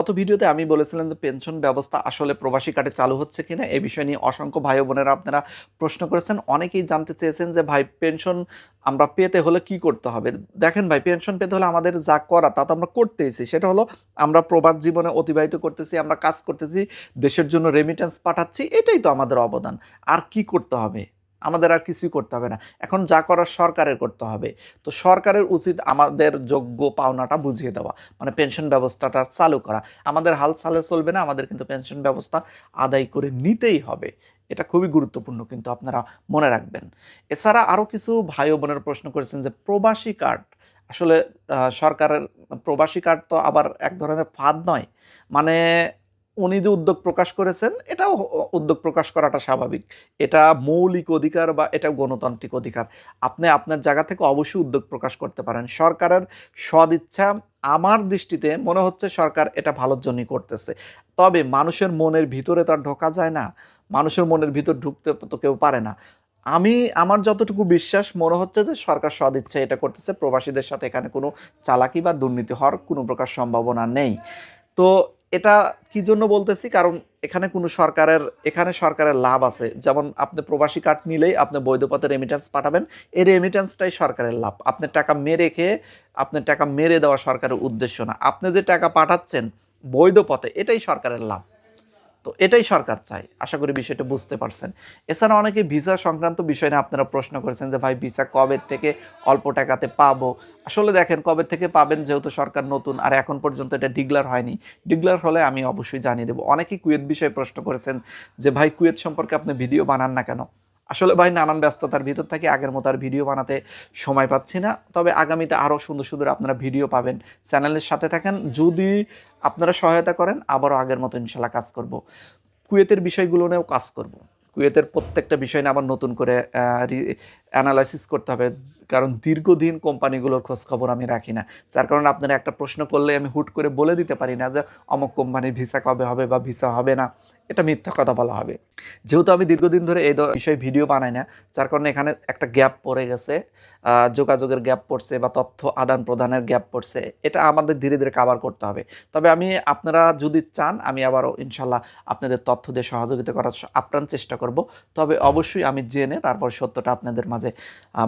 গত ভিডিওতে আমি বলেছিলাম যে পেনশন ব্যবস্থা আসলে প্রবাসী কার্ডে চালু হচ্ছে কিনা এই বিষয় নিয়ে অসংখ্য ভাই বোনেরা আপনারা প্রশ্ন করেছেন। অনেকেই জানতে চেয়েছেন যে ভাই পেনশন আমরা পেতে হলে কি করতে হবে। দেখেন ভাই, পেনশন পেতে হলে আমাদের যা করা তা তো আমরা করতেইছি। সেটা হলো আমরা প্রবাস জীবনে অতিবাহিত করতেছি, আমরা কাজ করতেছি, দেশের জন্য রেমিটেন্স পাঠাচ্ছি, এটাই তো আমাদের অবদান। আর কি করতে হবে? আমাদের আর কিছুই করতে হবে না। এখন যা করার সরকারের করতে হবে। তো সরকারের উচিত আমাদের যোগ্য পাওনাটা বুঝিয়ে দেওয়া, মানে পেনশন ব্যবস্থাটা চালু করা। আমাদের হাল ছালে চলবে না, আমাদের কিন্তু পেনশন ব্যবস্থা আদায় করে নিতেই হবে। এটা খুবই গুরুত্বপূর্ণ, কিন্তু আপনারা মনে রাখবেন। এছাড়া আরও কিছু ভাই ও বোনেরা প্রশ্ন করেছেন যে প্রবাসী কার্ড আসলে সরকারের প্রবাসী কার্ড তো আবার এক ধরনের ফাঁদ নয়। মানে উনি যে উদ্যোগ প্রকাশ করেছেন, এটাও উদ্যোগ প্রকাশ করাটা স্বাভাবিক। এটা মৌলিক অধিকার বা এটা গণতান্ত্রিক অধিকার। আপনি আপনার জায়গা থেকে অবশ্যই উদ্যোগ প্রকাশ করতে পারেন। সরকারের সদিচ্ছা আমার দৃষ্টিতে মনে হচ্ছে সরকার এটা ভালোর জন্যই করতেছে। তবে মানুষের মনের ভিতরে তো আর ঢোকা যায় না। মানুষের মনের ভিতর ঢুকতে তো কেউ পারে না। আমার যতটুকু বিশ্বাস মনে হচ্ছে যে সরকার সদিচ্ছায় এটা করতেছে। প্রবাসীদের সাথে এখানে কোনো চালাকি বা দুর্নীতি হওয়ার কোনো প্রকার সম্ভাবনা নেই। তো এটা কি জন্য বলতেছি? কারণ এখানে সরকারের লাভ আছে। যেমন আপনি প্রবাসী কার্ড নিলেই আপনি বৈধ পথে রেমিট্যান্স পাঠাবেন। এই রেমিট্যান্সটাই সরকারের লাভ। আপনার টাকা মেরে খেয়ে আপনার টাকা মেরে দেওয়া সরকারের উদ্দেশ্য না। আপনি যে টাকা পাঠাচ্ছেন বৈধ পথে, এটাই সরকারের লাভ। তো এটাই সরকার চায়। আশা করি বিষয়টা বুঝতে পারছেন। এছাড়া অনেকে ভিসা সংক্রান্ত বিষয় নিয়ে আপনারা প্রশ্ন করেছেন যে ভাই ভিসা কবে থেকে অল্প টাকাতে পাবো? আসলে দেখেন, কবে থেকে পাবেন যেহেতু সরকার নতুন আর এখন পর্যন্ত এটা ডিক্লেয়ার হয়নি। ডিক্লেয়ার হলে আমি অবশ্যই জানিয়ে দেবো। অনেকেই কুয়েত বিষয়ে প্রশ্ন করেছেন যে ভাই কুয়েত সম্পর্কে আপনি ভিডিও বানান না কেন? আসলে ভাই নানান ব্যস্ততার ভিতর থাকি, আগের মতো আর ভিডিও বানাতে সময় পাচ্ছি না। তবে আগামীতে আরও সুন্দর সুন্দর আপনারা ভিডিও পাবেন। চ্যানেলের সাথে থাকেন। যদি আপনারা সহায়তা করেন, আবারও আগের মতো ইনশাল্লাহ কাজ করব। কুয়েতের বিষয়গুলো নিয়েও কাজ করব। কুয়েতের প্রত্যেকটা বিষয় নিয়ে আবার নতুন করে অ্যানালাইসিস করতে হবে। কারণ দীর্ঘদিন কোম্পানিগুলোর খোঁজ খবর আমি রাখি না। যার কারণে আপনারা একটা প্রশ্ন করলে আমি হুট করে বলে দিতে পারি না যে অমুক কোম্পানির ভিসা কবে হবে বা ভিসা হবে না। এটা মিথ্যা কথা বলা হবে। যেহেতু আমি দীর্ঘদিন ধরে এই বিষয়ে ভিডিও বানাই না, যার কারণে এখানে একটা গ্যাপ পড়ে গেছে। যোগাযোগের গ্যাপ পড়ছে বা তথ্য আদান প্রদানের গ্যাপ পড়ছে। এটা আমাদের ধীরে ধীরে কাভার করতে হবে। তবে আপনারা যদি চান, আমি আবারও ইনশাল্লাহ আপনাদের তথ্য দিয়ে সহযোগিতা করার আপ্রাণ চেষ্টা করব। তবে অবশ্যই আমি জেনে তারপর সত্যটা আপনাদের মাঝে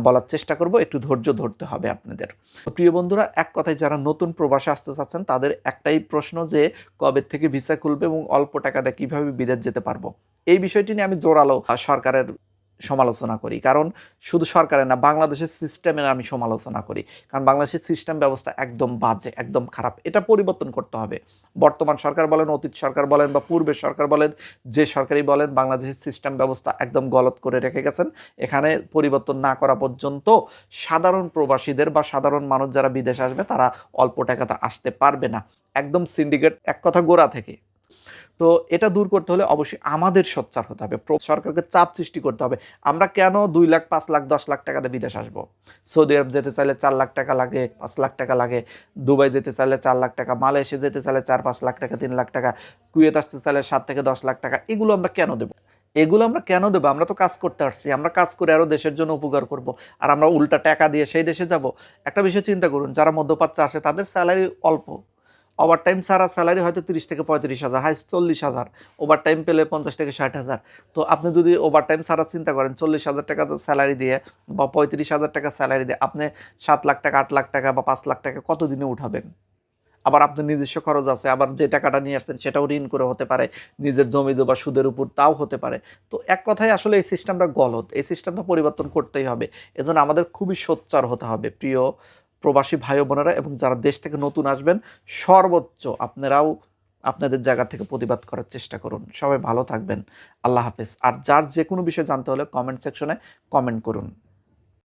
বলার চেষ্টা করব। একটু ধৈর্য ধরতে হবে আপনাদের। প্রিয় বন্ধুরা, এক কথায় যারা নতুন প্রবাসে আসতে চাচ্ছেন তাদের একটাই প্রশ্ন যে কবে থেকে ভিসা খুলবে এবং অল্প টাকা দিয়ে কীভাবে বিদেশ যেতে পারবো। এই বিষয়টি নিয়ে আমি জোরালো সরকারের সমালোচনা করি। কারণ শুধু সরকারের না, বাংলাদেশের সিস্টেমের আমি সমালোচনা করি। কারণ বাংলাদেশের সিস্টেম ব্যবস্থা একদম বাজে, একদম খারাপ। এটা পরিবর্তন করতে হবে। বর্তমান সরকার বলেন, অতীত সরকার বলেন বা পূর্বের সরকার বলেন, যে সরকারই বলেন, বাংলাদেশের সিস্টেম ব্যবস্থা একদম গলত করে রেখে গেছেন। এখানে পরিবর্তন না করা পর্যন্ত সাধারণ প্রবাসীদের বা সাধারণ মানুষ যারা বিদেশে আসবে তারা অল্প টাকাতে আসতে পারবে না। একদম সিন্ডিকেট, এক কথা গোড়া থেকে। তো এটা দূর করতে হলে অবশ্যই আমাদের সোচ্চার হতে হবে। সরকারকে চাপ সৃষ্টি করতে হবে। আমরা কেন 2 লাখ, 5 লাখ, 10 লাখ টাকাতে বিদেশ আসবো? সৌদি আরব যেতে চাইলে 4 লাখ টাকা লাগে, 5 লাখ টাকা লাগে। দুবাই যেতে চাইলে 4 লাখ টাকা, মালয়েশিয়া যেতে চাইলে 4-5 লাখ টাকা, 3 লাখ টাকা, কুয়েত আসতে চাইলে 7 থেকে 10 লাখ টাকা। এগুলো আমরা কেন দেবো? এগুলো আমরা কেন দেবো? আমরা তো কাজ করতে আসছি। আমরা কাজ করে আরও দেশের জন্য উপকার করব। আর আমরা উল্টা টাকা দিয়ে সেই দেশে যাব? একটা বিষয় চিন্তা করুন, যারা মধ্যপ্রাচ্যে আসে তাদের স্যালারি অল্প। ওভারটাইম ছাড়া স্যালারি হয়তো 30 থেকে 35,000, হাইস্ট 40,000। ওভারটাইম পেলে 50 থেকে 60,000। তো আপনি যদি ওভারটাইম ছাড়া চিন্তা করেন, 40,000 টাকা স্যালারি দিয়ে বা 35,000 টাকা স্যালারি দিয়ে আপনি 7 লাখ টাকা, 8 লাখ টাকা বা 5 লাখ টাকা কত দিনে উঠাবেন? আবার আপনার নিজস্ব খরচ আছে। আবার যে টাকাটা নিয়ে আসছেন সেটাও ঋণ করে হতে পারে, নিজের জমি জমা সুদের উপর, তাও হতে পারে। তো এক কথায় আসলে এই সিস্টেমটা গলদ। এই সিস্টেমটা পরিবর্তন করতেই হবে। এজন্য আমাদের খুবই সোচ্চার হতে হবে। প্রিয় প্রবাসী ভাই ও বোনেরা এবং যারা দেশ থেকে নতুন আসবেন, সর্বোচ্চ আপনারাও আপনাদের জায়গা থেকে প্রতিবাদ করার চেষ্টা করুন। সবাই ভালো থাকবেন। আল্লাহ হাফেজ। আর যার যে কোনো বিষয় জানতে হলে কমেন্ট সেকশনে কমেন্ট করুন।